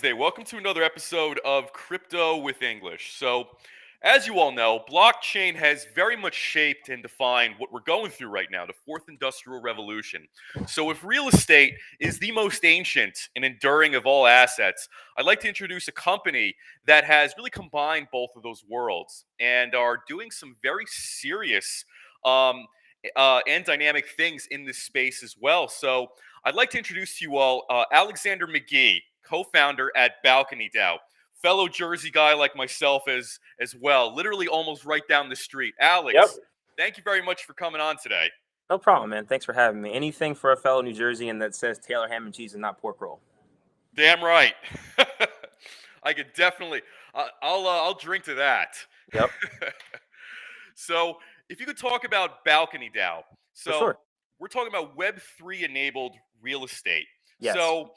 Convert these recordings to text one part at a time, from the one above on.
Welcome to another episode of Crypto with English. So, as you all know, blockchain has very much shaped and defined what we're going through right now, the fourth industrial revolution. So, if real estate is the most ancient and enduring of all assets, I'd like to introduce a company that has really combined both of those worlds and are doing some very serious um, and dynamic things in this space as well. So, I'd like to introduce to you all Alexander McGee, co-founder at Balcony DAO, fellow Jersey guy like myself as well, literally almost right down the street. Yep. Alex, thank you very much for coming on today. No problem, man. Thanks for having me. Anything for a fellow New Jerseyan that says Taylor ham and cheese and not pork roll. Damn right. I could definitely. I'll drink to that. Yep. So, if you could talk about Balcony DAO. For So, sure. we're talking about Web3 enabled real estate. Yes. So,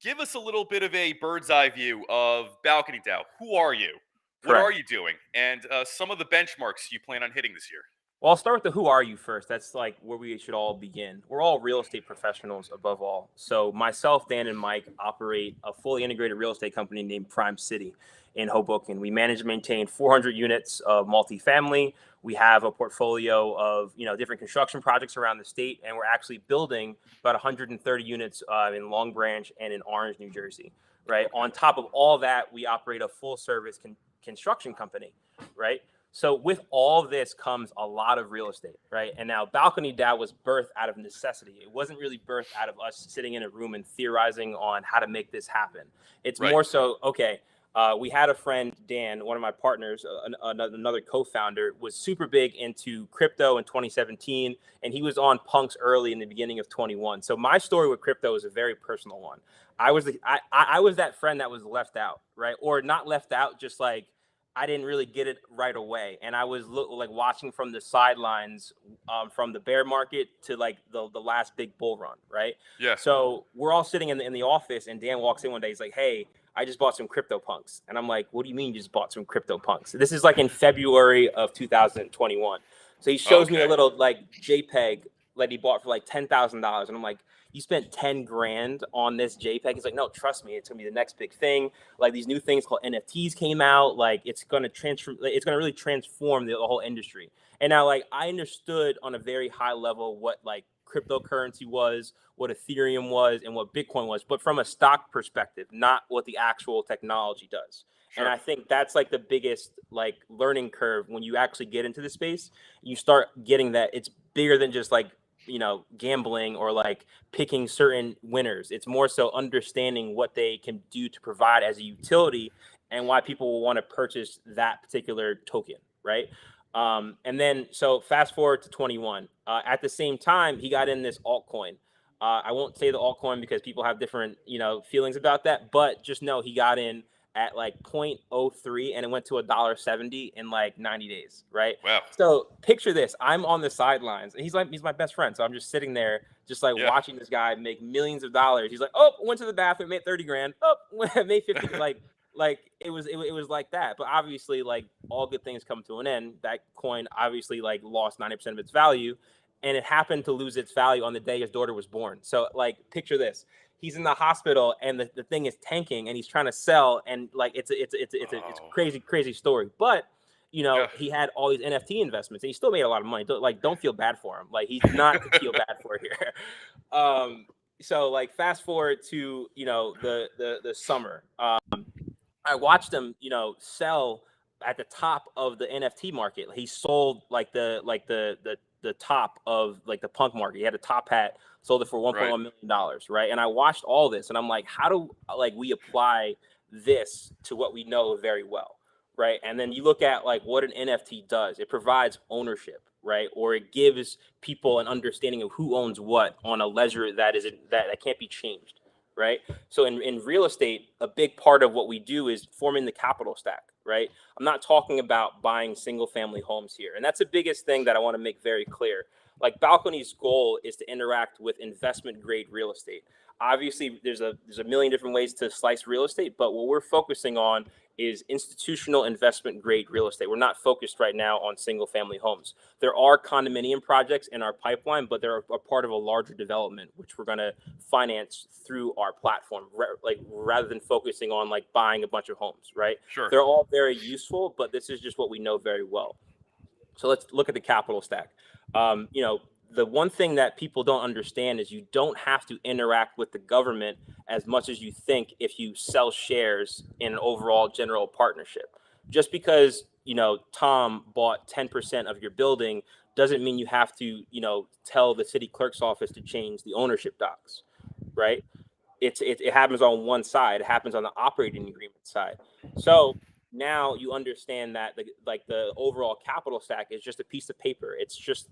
give us a little bit of a bird's eye view of Balcony DAO. Who are you? What are Correct. you doing? And some of the benchmarks you plan on hitting this year. Well, I'll start with the who are you first. That's like where we should all begin. We're all real estate professionals above all. So myself, Dan, and Mike operate a fully integrated real estate company named Prime City in Hoboken. We manage and maintain 400 units of multifamily. We have a portfolio of different construction projects around the state, and we're actually building about 130 units in Long Branch and in Orange, New Jersey. Right. On top of all that, we operate a full service construction company. Right. So with all this comes a lot of real estate, right? And now Balcony DAO was birthed out of necessity. It wasn't really birthed out of us sitting in a room and theorizing on how to make this happen. It's Right. more so, okay, we had a friend, Dan, one of my partners, another co-founder, was super big into crypto in 2017, and he was on punks early in the beginning of 21. So my story with crypto is a very personal one. I was that friend that was left out, right? Or not left out, just like, I didn't really get it right away, and I was watching from the sidelines, from the bear market to like the last big bull run, right? Yeah. So we're all sitting in the office, and Dan walks in one day. He's like, "Hey, I just bought some crypto punks," and I'm like, "What do you mean you just bought some crypto punks?" This is like in February of 2021. So he shows me a Okay. little like JPEG that he bought for like $10,000, and I'm like, "You spent 10 grand on this JPEG?" He's like, "No, trust me, it's gonna be the next big thing. Like these new things called NFTs came out. Like it's gonna transform. It's gonna really transform the whole industry." And now, like I understood on a very high level what like cryptocurrency was, what Ethereum was, and what Bitcoin was, but from a stock perspective, not what the actual technology does. And Sure. I think that's like the biggest like learning curve when you actually get into the space. You start getting that it's bigger than just like gambling or like picking certain winners. It's more so understanding what they can do to provide as a utility and why people will want to purchase that particular token, right? And then so fast forward to 21. At the same time, he got in this altcoin. I won't say the altcoin because people have different feelings about that, but just know he got in at like 0.03 and it went to $1.70 in like 90 days, right? Wow. So picture this. I'm on the sidelines and he's my best friend. So I'm just sitting there, just like Yeah. watching this guy make millions of dollars. He's like, oh, went to the bathroom, made 30 grand. Oh, made 50. Like it was like that. But obviously, like all good things come to an end. That coin obviously like lost 90% of its value. And it happened to lose its value on the day his daughter was born. So like picture this. He's in the hospital and the thing is tanking and he's trying to sell and like it's a Oh. crazy story. But Yeah. he had all these NFT investments and he still made a lot of money. Don't feel bad for him. Like he's not to feel bad for here. So like fast forward to the summer. I watched him sell at the top of the NFT market. He sold like the top of like the punk market. He had a top hat, sold it for Right. 1.1 million dollars, right? And I watched all this, and I'm like, how do like we apply this to what we know very well, right? And then you look at like what an NFT does. It provides ownership, right? Or it gives people an understanding of who owns what on a ledger that can't be changed, right? So in real estate, a big part of what we do is forming the capital stack, right? I'm not talking about buying single family homes here. And that's the biggest thing that I want to make very clear. Like Balcony's goal is to interact with investment grade real estate. obviously there's a million different ways to slice real estate, but what we're focusing on is institutional investment grade real estate. We're not focused right now on single family homes. There are condominium projects in our pipeline, but they're a part of a larger development, which we're going to finance through our platform, rather than focusing on like buying a bunch of homes, right? Sure. They're all very useful, but this is just what we know very well. So let's look at the capital stack. The one thing that people don't understand is you don't have to interact with the government as much as you think if you sell shares in an overall general partnership. Just because, Tom bought 10% of your building doesn't mean you have to, tell the city clerk's office to change the ownership docs, right? It happens on one side. It happens on the operating agreement side. So now you understand that the overall capital stack is just a piece of paper. It's just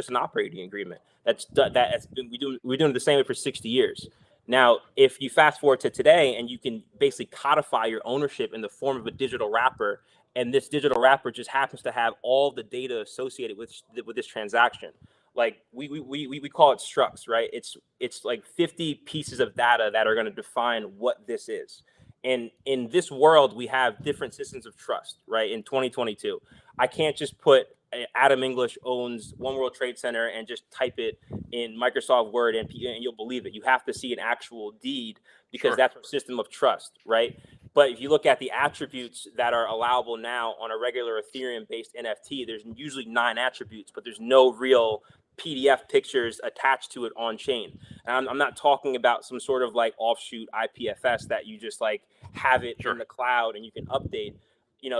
an operating agreement. We're doing it the same way for 60 years. Now, if you fast forward to today and you can basically codify your ownership in the form of a digital wrapper, and this digital wrapper just happens to have all the data associated with this transaction. Like we call it structs, right? It's like 50 pieces of data that are going to define what this is. And in this world, we have different systems of trust, right? In 2022, I can't just put Adam English owns One World Trade Center and just type it in Microsoft Word and you'll believe it. You have to see an actual deed because that's a system of trust, right? But if you look at the attributes that are allowable now on a regular Ethereum-based NFT, there's usually 9 attributes, but there's no real PDF pictures attached to it on chain. And I'm not talking about some sort of like offshoot IPFS that you just like have it in the cloud and you can update.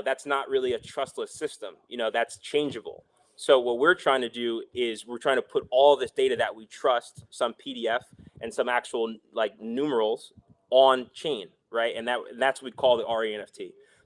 That's not really a trustless system. That's changeable. So what we're trying to do is we're trying to put all this data that we trust, some PDF and some actual like numerals on chain, right? And that's what we call the RE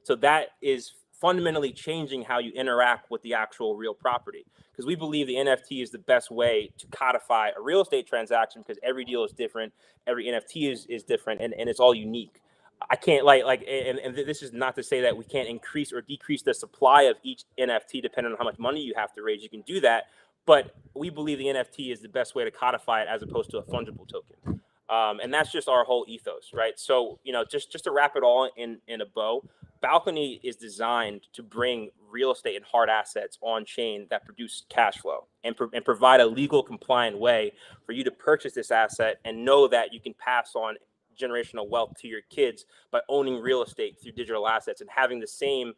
So that is fundamentally changing how you interact with the actual real property, because we believe the NFT is the best way to codify a real estate transaction, because every deal is different, every NFT is different, and it's all unique. I can't and this is not to say that we can't increase or decrease the supply of each NFT depending on how much money you have to raise. You can do that, but we believe the NFT is the best way to codify it as opposed to a fungible token. And that's just our whole ethos, right? So, just to wrap it all in a bow, Balcony is designed to bring real estate and hard assets on chain that produce cash flow and provide a legal compliant way for you to purchase this asset and know that you can pass on generational wealth to your kids by owning real estate through digital assets and having the same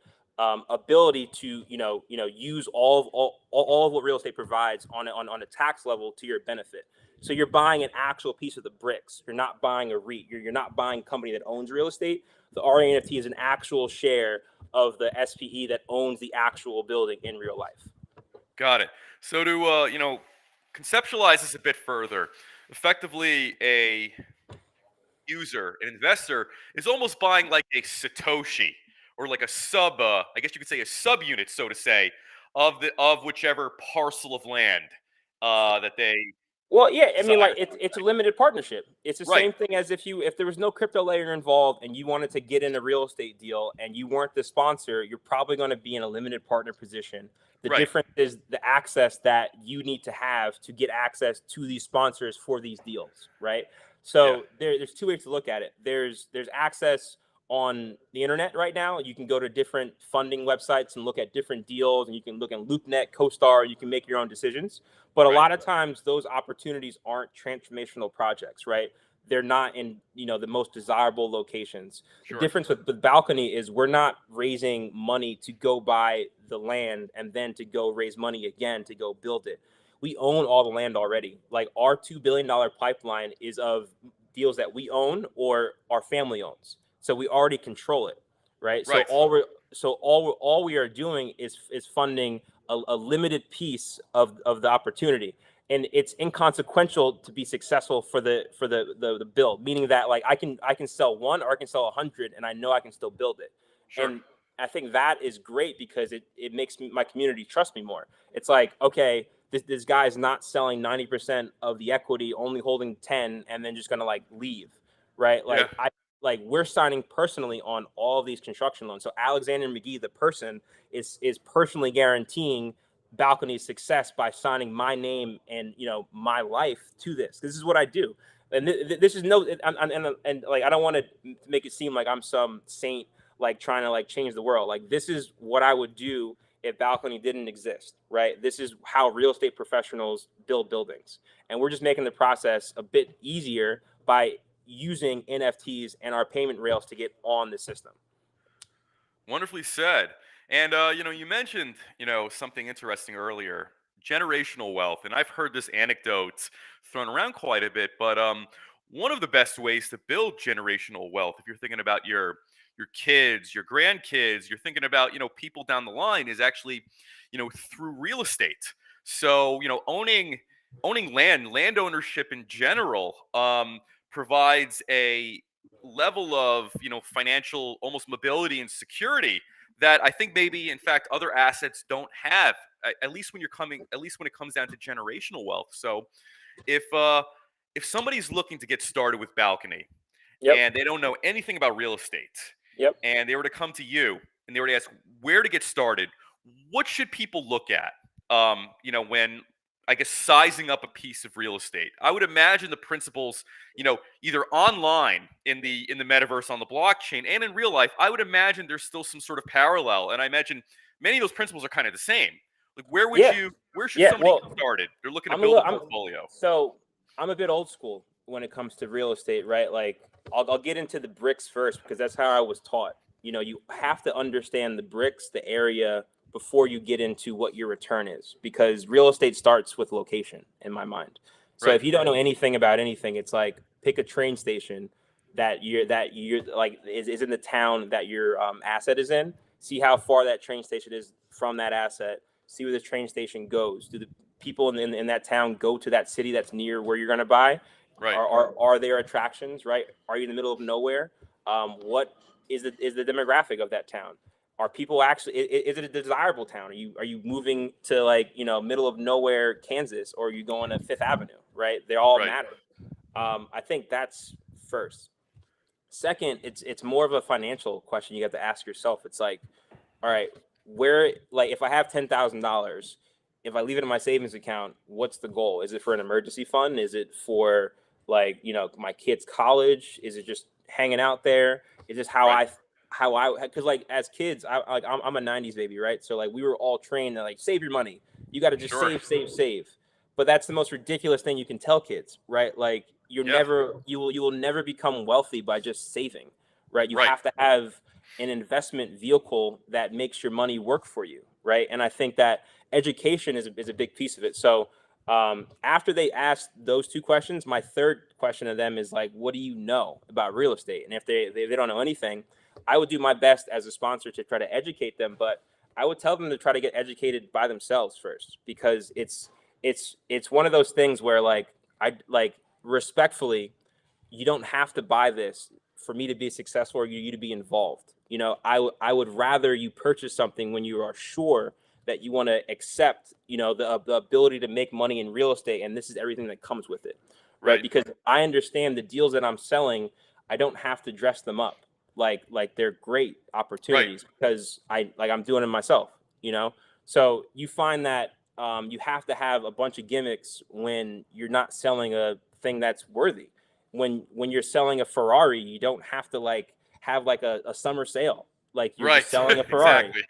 ability to use all of what real estate provides on a tax level to your benefit. So you're buying an actual piece of the bricks. You're not buying a REIT. You're not buying a company that owns real estate. The RENFT is an actual share of the SPE that owns the actual building in real life. Got it. So to conceptualize this a bit further, effectively a user, an investor, is almost buying like a Satoshi or like a I guess you could say a subunit, so to say, of whichever parcel of land that they. Well, yeah, I mean, like it's a limited partnership. It's the Right. same thing as if there was no crypto layer involved and you wanted to get in a real estate deal and you weren't the sponsor, you're probably going to be in a limited partner position. The difference is the access that you need to have to get access to these sponsors for these deals, right? So there's 2 ways to look at it. There's access on the internet right now. You can go to different funding websites and look at different deals, and you can look at LoopNet, CoStar. You can make your own decisions. But a lot of times those opportunities aren't transformational projects, right? They're not in the most desirable locations. The difference with Balcony is we're not raising money to go buy the land and then to go raise money again to go build it. We own all the land already. Like our $2 billion pipeline is of deals that we own or our family owns. So we already control it, right? So all we are doing is funding a limited piece of the opportunity, and it's inconsequential to be successful for the build. Meaning that like I can sell 1 or I can sell 100, and I know I can still build it. And I think that is great because it makes my community trust me more. It's like, okay, this guy's not selling 90% of the equity, only holding 10, and then just gonna like leave, right? Like we're signing personally on all of these construction loans. So Alexander McGee, the person, is personally guaranteeing Balcony's success by signing my name and my life to this. This is what I do. and this is no, and like I don't want to make it seem like I'm some saint like trying to like change the world. Like this is what I would do if balcony didn't exist, right? This is how real estate professionals build buildings, and we're just making the process a bit easier by using NFTs and our payment rails to get on the system. Wonderfully said. And you mentioned, something interesting earlier, generational wealth, and I've heard this anecdote thrown around quite a bit. But one of the best ways to build generational wealth, if you're thinking about your kids, your grandkids, you're thinking about people down the line, is actually through real estate. So owning land ownership in general provides a level of financial almost mobility and security that I think maybe in fact other assets don't have, at least when it comes down to generational wealth. So if somebody's looking to get started with balcony Yep. and they don't know anything about real estate, Yep. and they were to come to you and they were to ask where to get started, what should people look at when I guess sizing up a piece of real estate? I would imagine the principles, either online in the metaverse on the blockchain and in real life, I would imagine there's still some sort of parallel. And I imagine many of those principles are kind of the same. Like where should somebody get started? They're looking to build a portfolio. So I'm a bit old school when it comes to real estate, right? Like I'll get into the bricks first because that's how I was taught. You have to understand the bricks, the area, before you get into what your return is, because real estate starts with location in my mind. So if you don't know anything about anything, it's like pick a train station that you're like is in the town that your asset is in. See how far that train station is from that asset. See where the train station goes. Do the people in that town go to that city that's near where you're going to buy? Right. Are there attractions? Right. Are you in the middle of nowhere? What is the demographic of that town? Are people actually? Is it a desirable town? Are you moving to like middle of nowhere Kansas, or are you going to Fifth Avenue? Right, they all matter. I think that's first. Second, it's more of a financial question you have to ask yourself. It's like, all right, where like if I have $10,000, if I leave it in my savings account, what's the goal? Is it for an emergency fund? Is it for like my kid's college? Is it just hanging out there? Is this how because like as kids, I'm a 90s baby, right? So like we were all trained to like save your money. You got to just save. But that's the most ridiculous thing you can tell kids, right? Like you will never become wealthy by just saving, right? You have to have an investment vehicle that makes your money work for you, right? And I think that education is a big piece of it. So after they ask those two questions, my third question to them is like, what do you know about real estate? And if they don't know anything, I would do my best as a sponsor to try to educate them, but I would tell them to try to get educated by themselves first, because it's one of those things where like I like respectfully, you don't have to buy this for me to be successful or you to be involved. I would rather you purchase something when you are sure that you want to accept, the ability to make money in real estate, and this is everything that comes with it, right? Because I understand the deals that I'm selling, I don't have to dress them up like they're great opportunities because I'm doing it myself, So you find that you have to have a bunch of gimmicks when you're not selling a thing that's worthy. When you're selling a Ferrari, you don't have to like have like a summer sale, like you're just selling a Ferrari. Exactly.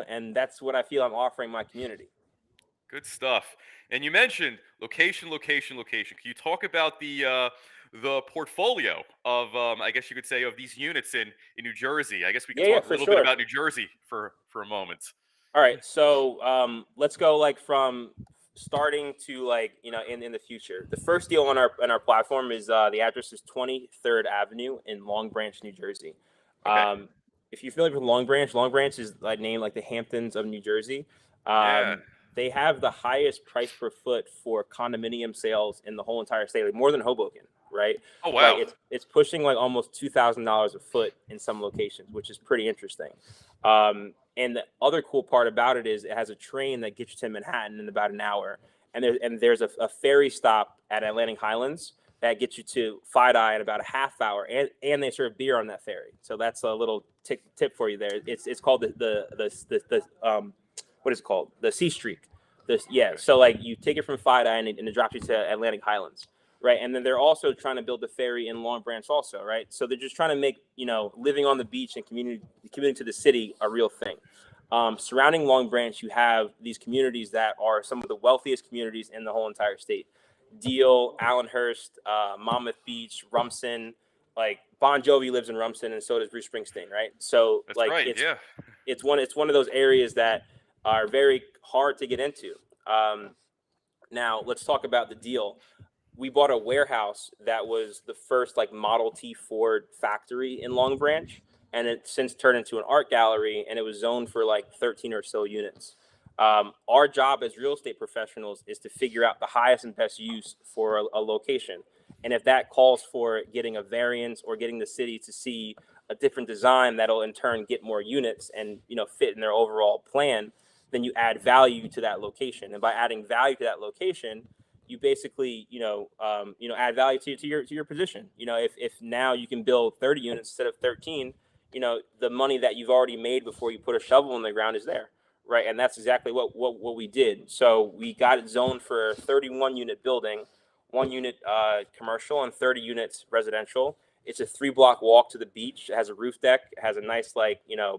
And that's what I feel I'm offering my community. Good stuff. And you mentioned location. Can you talk about the portfolio of I guess you could say of these units in New Jersey? I guess we could talk a little bit about New Jersey for a moment. All right, so let's go like from starting to like in the future. The first deal on our platform is the address is 23rd Avenue in Long Branch, New Jersey. Okay. If you're familiar with Long Branch is like named like the Hamptons of New Jersey. They have the highest price per foot for condominium sales in the whole entire state, like more than Hoboken, right? Oh wow! Like it's pushing like almost $2,000 a foot in some locations, which is pretty interesting. And the other cool part about it is it has a train that gets you to Manhattan in about an hour, and there's a ferry stop at Atlantic Highlands that gets you to Fide in about a half hour, and they serve beer on that ferry. So that's a little tip for you there. It's called the what is it called? The Sea Streak. So like you take it from Fide and it drops you to Atlantic Highlands, right? And then they're also trying to build the ferry in Long Branch also, right? So they're just trying to make, living on the beach and commuting to the city a real thing. Surrounding Long Branch, you have these communities that are some of the wealthiest communities in the whole entire state. Deal, Allenhurst, Monmouth Beach, Rumson. Like Bon Jovi lives in Rumson, and so does Bruce Springsteen, right? So That's like right. Yeah. it's one of those areas that are very hard to get into. Now let's talk about the deal. We bought a warehouse that was the first like Model T Ford factory in Long Branch, and it since turned into an art gallery, and it was zoned for like 13 or so units. Our job as real estate professionals is to figure out the highest and best use for a location. And if that calls for getting a variance or getting the city to see a different design that'll in turn get more units and fit in their overall plan, then you add value to that location. And by adding value to that location, you basically add value to your position. If now you can build 30 units instead of 13, the money that you've already made before you put a shovel in the ground is there, right? And that's exactly what we did. So we got it zoned for a 31 unit building, 1 unit commercial and 30 units residential. It's a 3-block walk to the beach. It has a roof deck. It has a nice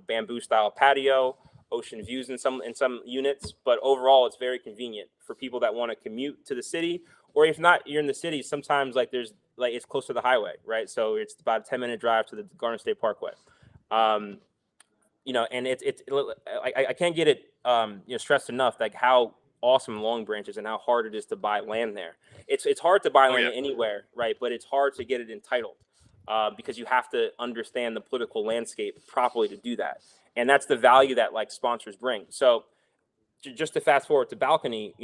bamboo style patio, ocean views in some units, but overall it's very convenient for people that want to commute to the city, or if not, you're in the city, sometimes it's close to the highway, right? So it's about a 10-minute drive to the Garden State Parkway. And I can't get it stressed enough, like how awesome Long Branch is and how hard it is to buy land there. It's hard to buy land anywhere, right? But it's hard to get it entitled because you have to understand the political landscape properly to do that. And that's the value that sponsors bring. So just to fast forward to Balcony,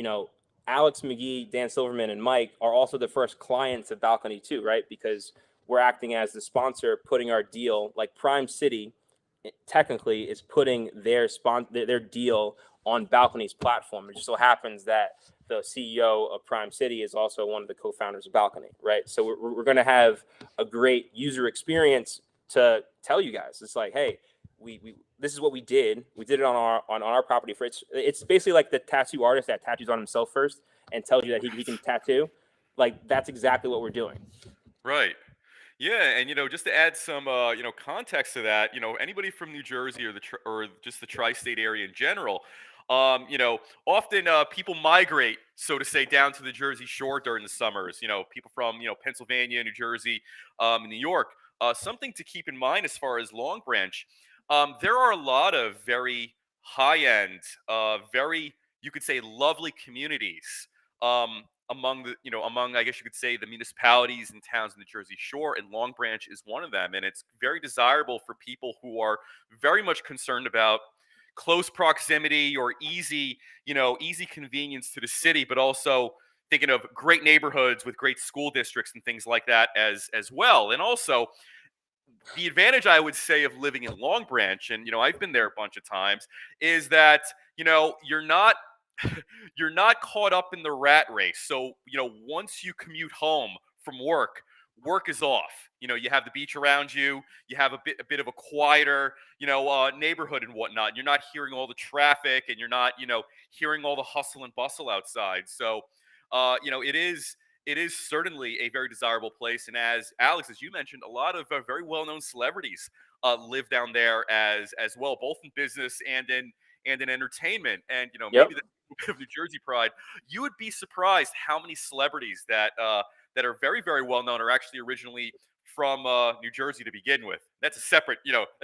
Alex McGee, Dan Silverman, and Mike are also the first clients of Balcony too, right? Because we're acting as the sponsor, putting our deal, like Prime City technically is putting their deal on Balcony's platform. It just so happens that the CEO of Prime City is also one of the co-founders of Balcony, right? So we're going to have a great user experience to tell you guys. It's like, hey, we this is what we did. We did it on our property. It's basically like the tattoo artist that tattoos on himself first and tells you that he can tattoo. Like that's exactly what we're doing. Right. Yeah, and just to add some context to that, anybody from New Jersey or just the tri-state area in general, often people migrate, so to say, down to the Jersey Shore during the summers. People from Pennsylvania, New Jersey, New York. Something to keep in mind as far as Long Branch, there are a lot of very high-end, very, you could say, lovely communities. Among I guess you could say the municipalities and towns in the Jersey Shore, and Long Branch is one of them, and it's very desirable for people who are very much concerned about close proximity or easy convenience to the city, but also thinking of great neighborhoods with great school districts and things like that as well. And also the advantage, I would say, of living in Long Branch, and I've been there a bunch of times, is that you're not you're not caught up in the rat race. So once you commute home from work is off. You have the beach around you. You have a bit of a quieter neighborhood and whatnot. You're not hearing all the traffic, and you're not hearing all the hustle and bustle outside. So it is certainly a very desirable place. And as Alex, as you mentioned, a lot of very well-known celebrities live down there as well, both in business and in entertainment. And maybe that's a bit of New Jersey pride. You would be surprised how many celebrities that are very, very well known are actually originally from New Jersey to begin with. That's a separate conversation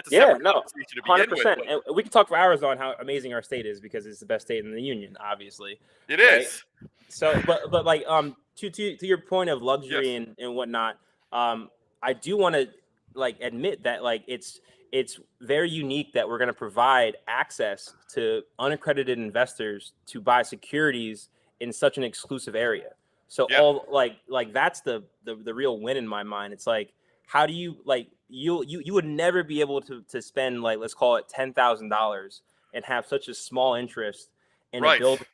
to begin 100%. with. And we can talk for hours on how amazing our state is because it's the best state in the union, obviously. It is. So, but like to your point of luxury and whatnot, I do want to admit that it's very unique that we're going to provide access to unaccredited investors to buy securities in such an exclusive area. So all that's the real win in my mind. It's like, how do you you would never be able to spend let's call it $10,000 and have such a small interest in a building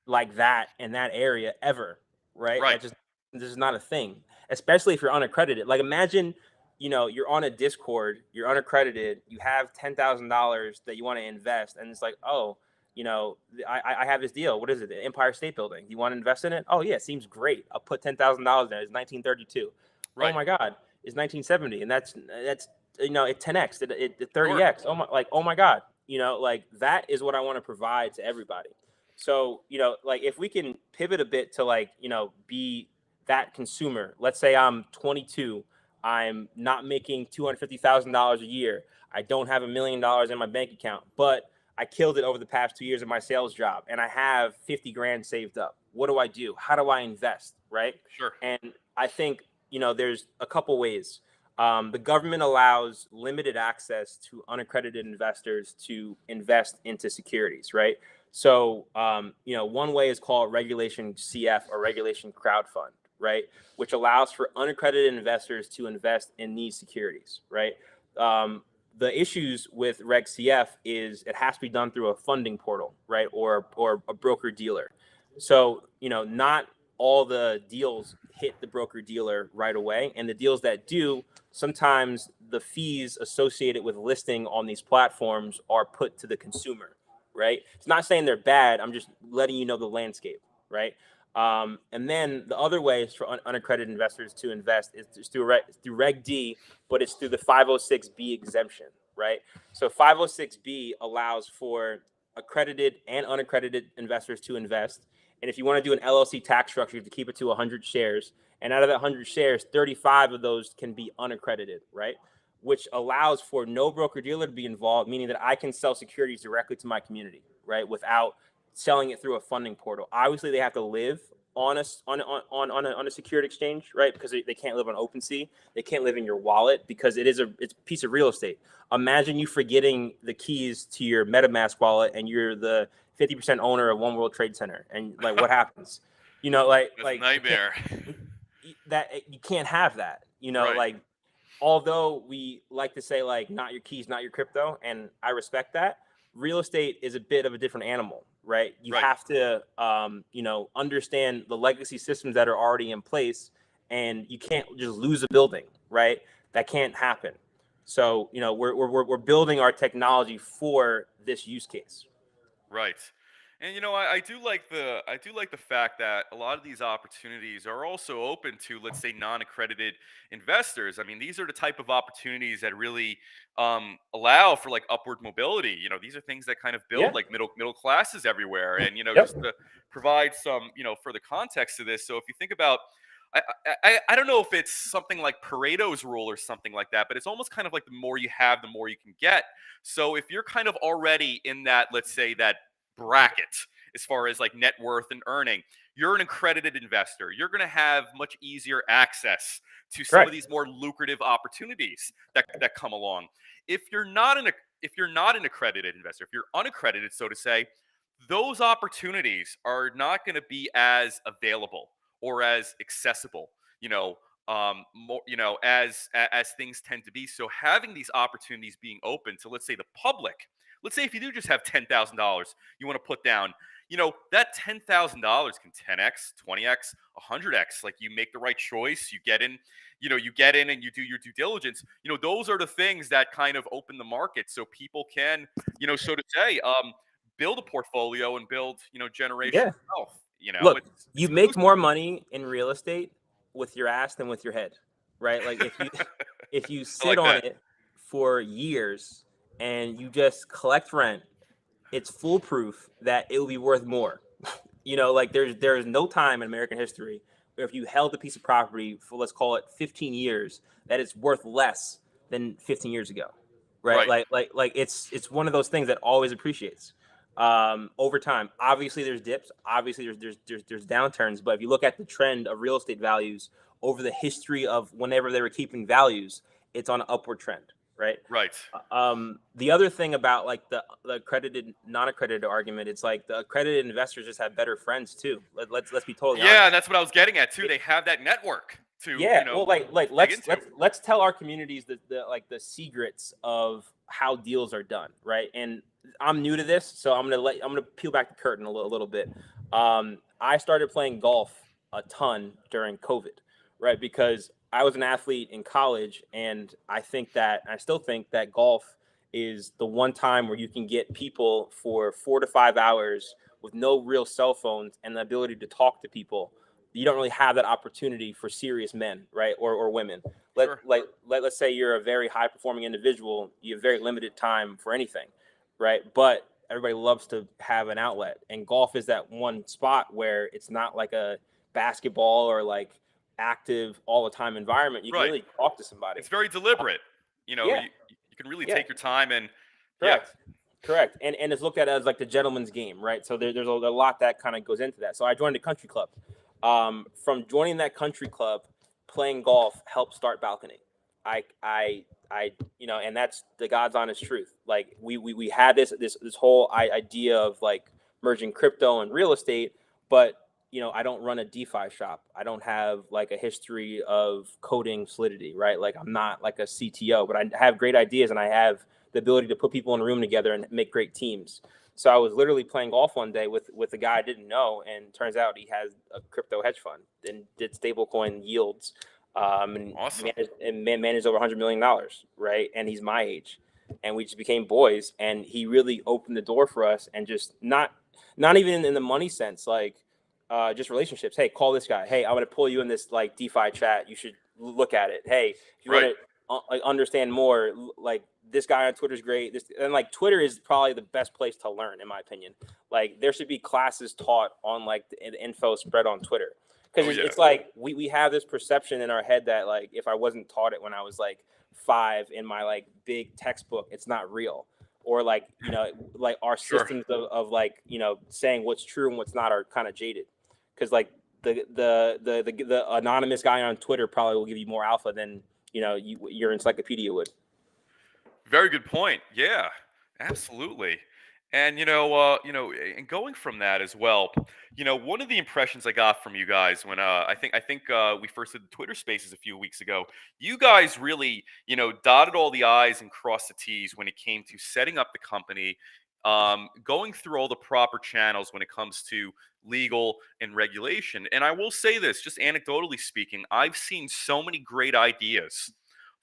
like that in that area ever, right? This is not a thing, especially if you're unaccredited. Like imagine, you're on a Discord, you're unaccredited, you have $10,000 that you want to invest, and it's like, oh, I have this deal. What is it? The Empire State Building. You want to invest in it? Oh yeah, it seems great. I'll put $10,000 in it. It's 1932. Oh Right. my God, it's 1970, and that's it 10x, it Sure. 30x. Oh my God, like that is what I want to provide to everybody. So like if we can pivot a bit to like be that consumer. Let's say I'm 22. I'm not making $250,000 a year. I don't have $1 million in my bank account, but I killed it over the past 2 years of my sales job, and I have 50 grand saved up. What do I do? How do I invest? Right. Sure. And I think, there's a couple ways. The government allows limited access to unaccredited investors to invest into securities. Right. So, one way is called Regulation CF or Regulation Crowd Fund, right, which allows for unaccredited investors to invest in these securities. Right. The issues with Reg CF is it has to be done through a funding portal, right, or a broker dealer. So not all the deals hit the broker dealer right away, and the deals that do, sometimes the fees associated with listing on these platforms are put to the consumer, right? It's not saying they're bad. I'm just letting you know the landscape, right? And then the other way is for unaccredited investors to invest is through Reg D, but it's through the 506B exemption, right? So 506B allows for accredited and unaccredited investors to invest. And if you want to do an LLC tax structure, you have to keep it to 100 shares. And out of that 100 shares, 35 of those can be unaccredited, right? Which allows for no broker dealer to be involved, meaning that I can sell securities directly to my community, right, without selling it through a funding portal. Obviously, they have to live on a secured exchange, right? Because they can't live on OpenSea. They can't live in your wallet because it's a piece of real estate. Imagine you forgetting the keys to your MetaMask wallet and you're the 50% owner of One World Trade Center, and like what happens? Like That's a nightmare. you can't have that. Right. Like although we like to say like not your keys, not your crypto, and I respect that, real estate is a bit of a different animal, right? You Right. have to understand the legacy systems that are already in place, and you can't just lose a building, right? That can't happen. So we're building our technology for this use case. Right. And I do like the fact that a lot of these opportunities are also open to, let's say, non-accredited investors. I mean, these are the type of opportunities that really allow for like upward mobility. These are things that kind of build Yeah. like middle classes everywhere. And Yep. just to provide some further context to this. So if you think about I don't know if it's something like Pareto's rule or something like that, but it's almost kind of like the more you have, the more you can get. So if you're kind of already in that, let's say, that bracket as far as like net worth and earning, you're an accredited investor. You're going to have much easier access to some of Correct. these more lucrative opportunities that come along. If you're not an accredited investor, if you're unaccredited, so to say, those opportunities are not going to be as available or as accessible, more, as things tend to be. So having these opportunities being open to, let's say, the public, let's say if you do just have $10,000 you want to put down, that $10,000 can 10x, 20x, 100x. Like, you make the right choice, you get in and you do your due diligence. Those are the things that kind of open the market so people can, so to say, build a portfolio and build, generational Yeah. wealth. Look, It's you make inclusive. more money in real estate with your ass than with your head, right? Like if you I sit like on that. it for years and you just collect rent, it's foolproof that it will be worth more. Like there's no time in American history where if you held a piece of property for, let's call it 15 years, that it's worth less than 15 years ago, right? Right. Like it's one of those things that always appreciates over time. Obviously there's dips, obviously there's downturns, but if you look at the trend of real estate values over the history of whenever they were keeping values, it's on an upward trend, right? Right. The other thing about like the accredited non-accredited argument, it's like the accredited investors just have better friends too. Let's be totally Yeah, honest. and that's what I was getting at too. They have that network to, Yeah, well, like dig let's into. let's tell our communities the secrets of how deals are done, right? And I'm new to this, so I'm gonna peel back the curtain a little bit. I started playing golf a ton during COVID, right? Because I was an athlete in college, and I still think that golf is the one time where you can get people for 4 to 5 hours with no real cell phones and the ability to talk to people. You don't really have that opportunity for serious men, right? Or women. Sure. Let's say you're a very high performing individual. You have very limited time for anything, right? But everybody loves to have an outlet, and golf is that one spot where it's not like a basketball or like active all the time environment. You can Right. really talk to somebody. It's very deliberate. You know, Yeah, you can really yeah, take your time and yeah. correct, correct. And it's looked at as like the gentleman's game, right? So there's a lot that kind of goes into that. So I joined a country club. From joining that country club, playing golf helped start Balcony. I, and that's the God's honest truth. Like we had this whole idea of like merging crypto and real estate, but I don't run a DeFi shop. I don't have like a history of coding Solidity, right? Like I'm not like a CTO, but I have great ideas and I have the ability to put people in a room together and make great teams. So I was literally playing golf one day with a guy I didn't know, and turns out he has a crypto hedge fund and did stablecoin yields, and Awesome. managed over $100 million, right? And he's my age, and we just became boys. And he really opened the door for us, and just not even in the money sense, like just relationships. Hey, call this guy. Hey, I'm gonna pull you in this like DeFi chat. You should look at it. Hey, if you Right. want to like understand more, like this guy on Twitter is great. And like Twitter is probably the best place to learn, in my opinion. Like there should be classes taught on like the info spread on Twitter, because Oh yeah. it's like we have this perception in our head that like if I wasn't taught it when I was like 5 in my like big textbook, it's not real. Or like like our Sure. systems of like saying what's true and what's not are kind of jaded, because like the anonymous guy on Twitter probably will give you more alpha than your encyclopedia would. Very good point. Yeah, absolutely. And and going from that as well, one of the impressions I got from you guys when I think we first did the Twitter Spaces a few weeks ago, you guys really dotted all the I's and crossed the T's when it came to setting up the company, going through all the proper channels when it comes to legal and regulation. And I will say this, just anecdotally speaking, I've seen so many great ideas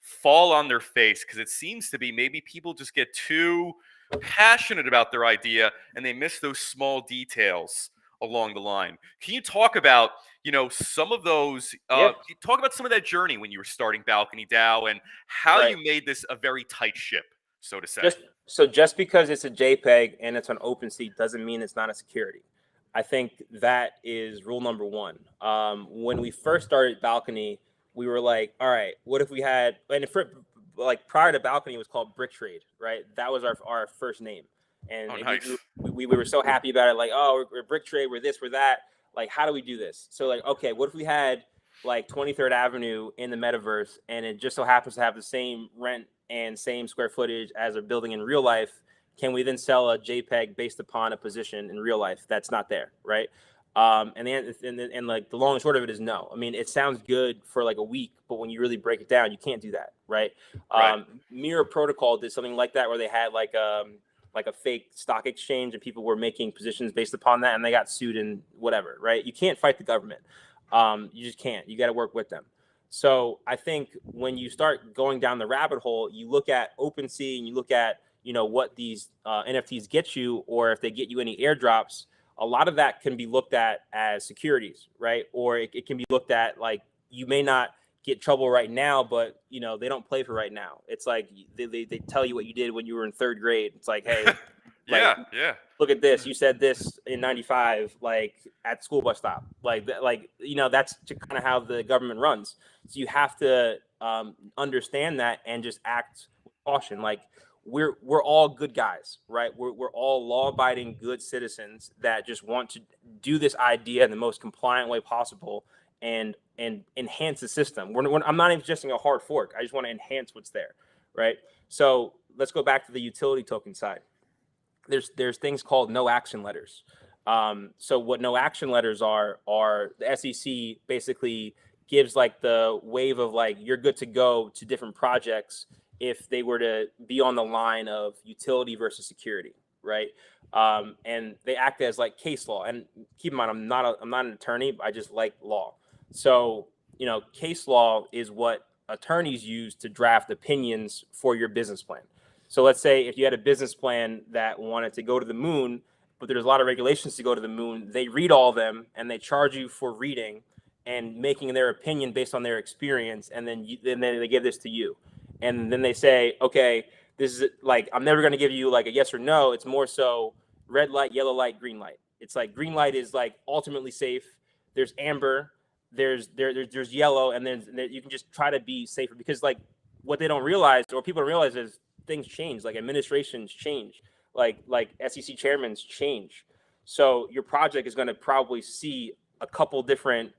fall on their face because it seems to be maybe people just get too passionate about their idea and they miss those small details along the line. Can you talk about, some of those, Yeah, talk about some of that journey when you were starting Balcony DAO and how right. you made this a very tight ship, so to say? Just because it's a JPEG and it's on OpenSea doesn't mean it's not a security. I think that is rule number one. When we first started Balcony, we were like, all right, what if we had, and for like prior to Balcony, it was called Brick Trade, right? That was our first name, and Oh, we, nice. we were so happy about it. Like, oh, we're Brick Trade, we're this, we're that. Like, how do we do this? So like, okay, what if we had like 23rd Avenue in the metaverse, and it just so happens to have the same rent and same square footage as a building in real life? Can we then sell a JPEG based upon a position in real life that's not there, right? And like the long and short of it is no. I mean, it sounds good for like a week, but when you really break it down, you can't do that, right? Right. Mirror Protocol did something like that where they had like a fake stock exchange and people were making positions based upon that, and they got sued and whatever, right? You can't fight the government. You just can't. You got to work with them. So I think when you start going down the rabbit hole, you look at OpenSea and you look at what these NFTs get you, or if they get you any airdrops. A lot of that can be looked at as securities, right? Or it can be looked at like you may not get trouble right now, but they don't play for right now. It's like they tell you what you did when you were in 3rd grade. It's like, hey, like Yeah, yeah. look at this. You said this in '95, like at the school bus stop. Like that's kind of how the government runs. So you have to understand that and just act with caution. Like we're all good guys, right? We're all law-abiding, good citizens that just want to do this idea in the most compliant way possible and enhance the system. I'm not even suggesting a hard fork. I just want to enhance what's there, right? So let's go back to the utility token side. There's things called no action letters. So what no action letters are the SEC basically gives like the wave of like you're good to go to different projects if they were to be on the line of utility versus security, right? And they act as like case law. And keep in mind, I'm not an attorney. I just like law. So case law is what attorneys use to draft opinions for your business plan. So let's say if you had a business plan that wanted to go to the moon, but there's a lot of regulations to go to the moon, they read all of them and they charge you for reading and making their opinion based on their experience, and then they give this to you, and then they say, okay, this is like, I'm never going to give you like a yes or no. It's more so red light, yellow light, green light. It's like green light is like ultimately safe. There's amber, there's yellow, and then you can just try to be safer, because like what they don't realize, or people don't realize, is things change, like administrations change, like SEC chairmans change. So your project is going to probably see a couple different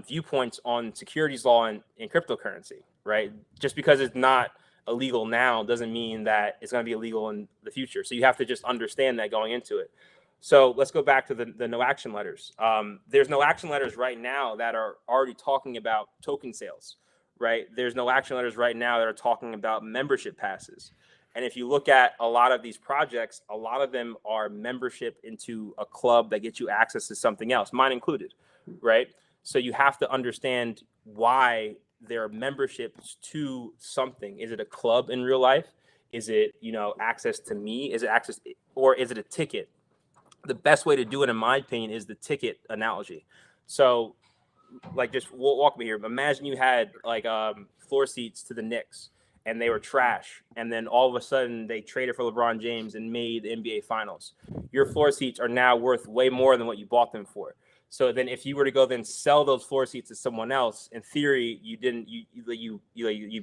viewpoints on securities law and cryptocurrency, right? Just because it's not illegal now doesn't mean that it's going to be illegal in the future. So you have to just understand that going into it. So let's go back to the no action letters. There's no action letters right now that are already talking about token sales, right? There's no action letters right now that are talking about membership passes. And if you look at a lot of these projects, a lot of them are membership into a club that gets you access to something else, mine included, right? So you have to understand why there are memberships to something. Is it a club in real life? Is it, access to me? Is it access, or is it a ticket? The best way to do it, in my opinion, is the ticket analogy. So, like, just walk me here. Imagine you had like floor seats to the Knicks, and they were trash, and then all of a sudden they traded for LeBron James and made the NBA Finals. Your floor seats are now worth way more than what you bought them for. So then, if you were to go then sell those floor seats to someone else, in theory, you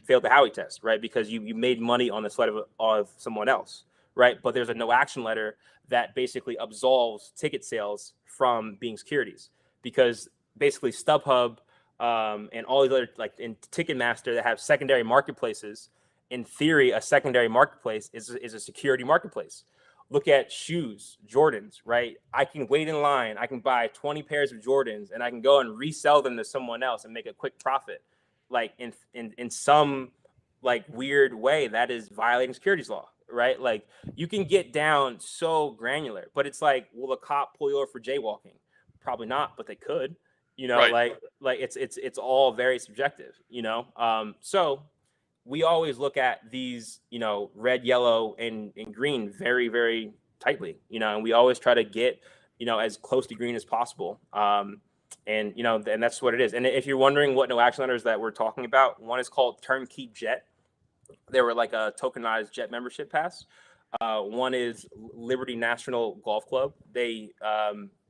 failed the Howey test, right? Because you made money on the sweat of someone else, right? But there's a no action letter that basically absolves ticket sales from being securities, because basically StubHub and all these other, like in Ticketmaster, that have secondary marketplaces. In theory, a secondary marketplace is a security marketplace. Look at shoes, Jordans, right? I can wait in line. I can buy 20 pairs of Jordans, and I can go and resell them to someone else and make a quick profit. Like in some like weird way, that is violating securities law, right? Like you can get down so granular, but it's like, will a cop pull you over for jaywalking? Probably not, but they could. Right. Like it's all very subjective. So we always look at these, red, yellow, and green very, very tightly, and we always try to get, as close to green as possible. And that's what it is. And if you're wondering what no action letters that we're talking about, one is called Turnkey Jet. They were like a tokenized jet membership pass. One is Liberty National Golf Club. They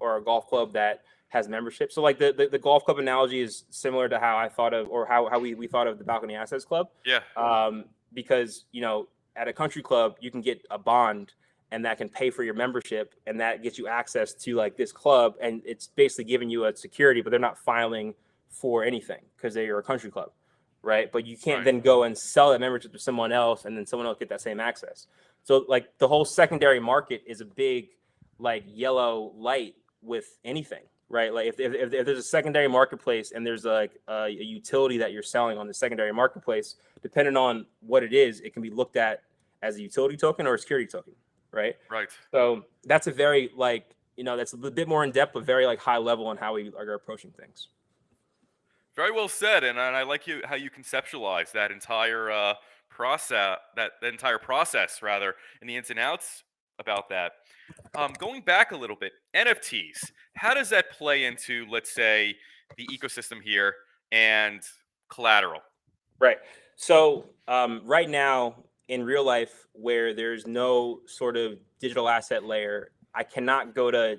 or a golf club that has membership. So like the golf club analogy is similar to how I thought of, or how we thought of the Balcony Assets Club. Yeah. Because at a country club you can get a bond, and that can pay for your membership, and that gets you access to like this club, and it's basically giving you a security, but they're not filing for anything because they're a country club, right? But you can't then go and sell that membership to someone else, and then someone else get that same access. So like the whole secondary market is a big like yellow light with anything, right? Like if there's a secondary marketplace and there's like a utility that you're selling on the secondary marketplace, depending on what it is, it can be looked at as a utility token or a security token, right? Right. So that's a very like, that's a bit more in depth, but very like high level on how we are approaching things. Very well said, and I like how you conceptualize that entire process rather, and the ins and outs about that. Going back a little bit, NFTs. How does that play into, let's say, the ecosystem here and collateral? Right. So right now in real life, where there's no sort of digital asset layer, I cannot go to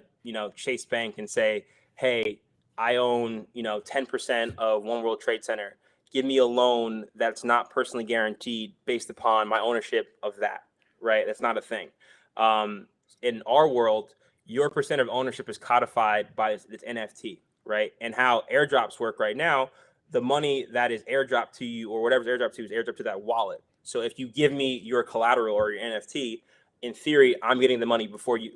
Chase Bank and say, hey, I own 10% of One World Trade Center. Give me a loan that's not personally guaranteed based upon my ownership of that. Right. That's not a thing. In our world, your percent of ownership is codified by this NFT, right? And how airdrops work right now, the money that is airdropped to you, or whatever's airdropped to you, is airdropped to that wallet. So if you give me your collateral or your NFT, in theory, I'm getting the money before you,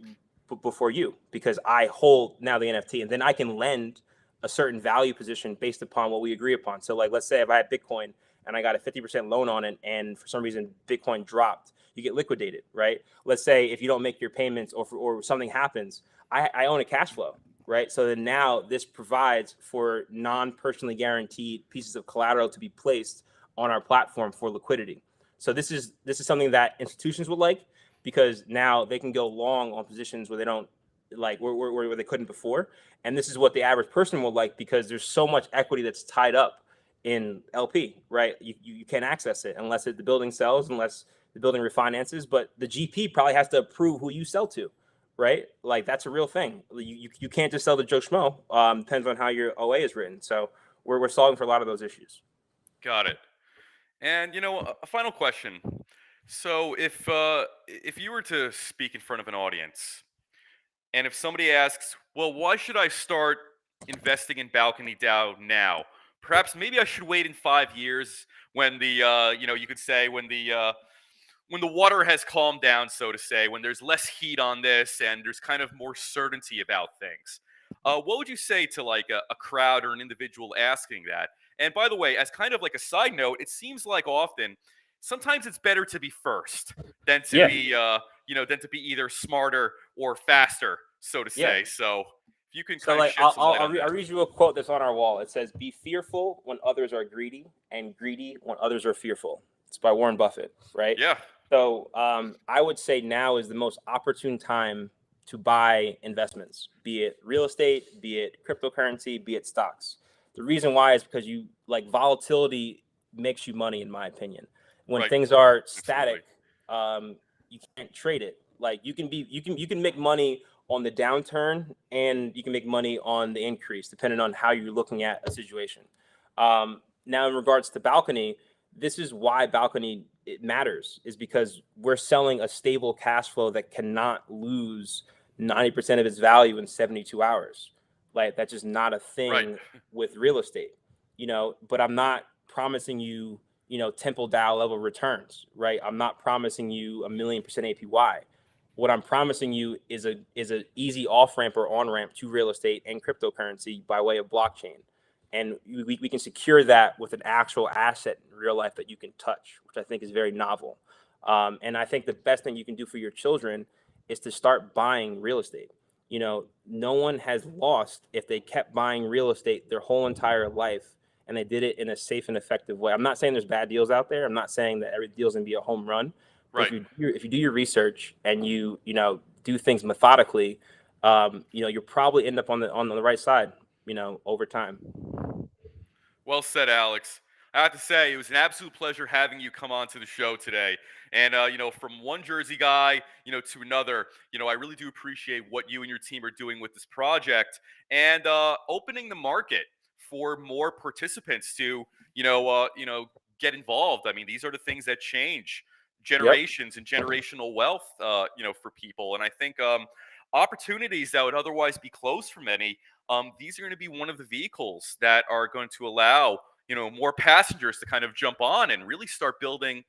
because I hold now the NFT, and then I can lend a certain value position based upon what we agree upon. So like, let's say if I had Bitcoin and I got a 50% loan on it, and for some reason Bitcoin dropped, you get liquidated, right? Let's say if you don't make your payments, or something happens, I own a cash flow, right? So then now this provides for non-personally guaranteed pieces of collateral to be placed on our platform for liquidity. So this is something that institutions would like, because now they can go long on positions where they don't like where they couldn't before. And this is what the average person will like, because there's so much equity that's tied up in LP, right? You can't access it unless the building sells, unless the building refinances. But the GP probably has to approve who you sell to, right? Like that's a real thing. You can't just sell to Joe Schmo. Depends on how your OA is written. So we're solving for a lot of those issues. Got it. And a final question. So if you were to speak in front of an audience, and if somebody asks, well, why should I start investing in Balcony DAO now? Perhaps maybe I should wait in 5 years when the you could say when the water has calmed down, so to say, when there's less heat on this and there's kind of more certainty about things. What would you say to like a crowd or an individual asking that? And by the way, as kind of like a side note, it seems like often, sometimes it's better to be first than to Yeah. be, than to be either smarter or faster, so to say. Yeah. So if you can So kind of like shed some light on I'll that. read you a quote that's on our wall. It says, "Be fearful when others are greedy, and greedy when others are fearful." It's by Warren Buffett, right? Yeah, So I would say now is the most opportune time to buy investments, be it real estate, be it cryptocurrency, be it stocks. The reason why is because you like volatility makes you money, in my opinion. When right. things are Absolutely. static, you can't trade it. Like you can make money on the downturn, and you can make money on the increase, depending on how you're looking at a situation. Now, in regards to Balcony, this is why Balcony it matters, is because we're selling a stable cash flow that cannot lose 90% of its value in 72 hours. Like that's just not a Right. thing with real estate, but I'm not promising you, Temple Dow level returns, right? I'm not promising you 1,000,000% APY. What I'm promising you is a easy off ramp or on ramp to real estate and cryptocurrency by way of blockchain. And we can secure that with an actual asset in real life that you can touch, which I think is very novel. And I think the best thing you can do for your children is to start buying real estate. No one has lost if they kept buying real estate their whole entire life, and they did it in a safe and effective way. I'm not saying there's bad deals out there. I'm not saying that every deal's gonna be a home run. But Right. if you do your research and you do things methodically, you'll probably end up on the right side, over time. Well said, Alex. I have to say, it was an absolute pleasure having you come on to the show today. And, from one Jersey guy, to another, I really do appreciate what you and your team are doing with this project and opening the market for more participants to, get involved. I mean, these are the things that change Yep. generations and generational wealth, for people. And I think opportunities that would otherwise be closed for many, these are going to be one of the vehicles that are going to allow more passengers to kind of jump on and really start building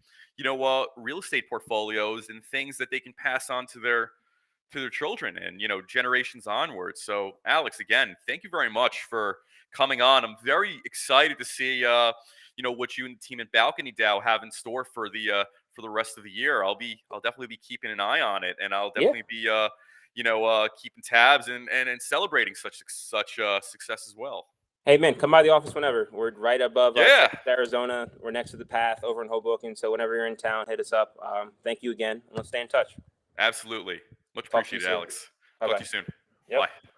real estate portfolios and things that they can pass on to their children and generations onwards. So Alex, again, thank you very much for coming on. I'm very excited to see what you and the team at Balcony DAO have in store for the rest of the year. I'll definitely be keeping an eye on it, and I'll Yeah. definitely be keeping tabs and celebrating such success as well. Hey man, come by the office whenever. We're right above Yeah, Texas, Arizona. We're next to the path over in Hoboken. So whenever you're in town, hit us up. Thank you again, and let's stay in touch. absolutely. Much Talk to you appreciated, soon. Alex. Bye Talk to bye. you soon. Yep. Bye.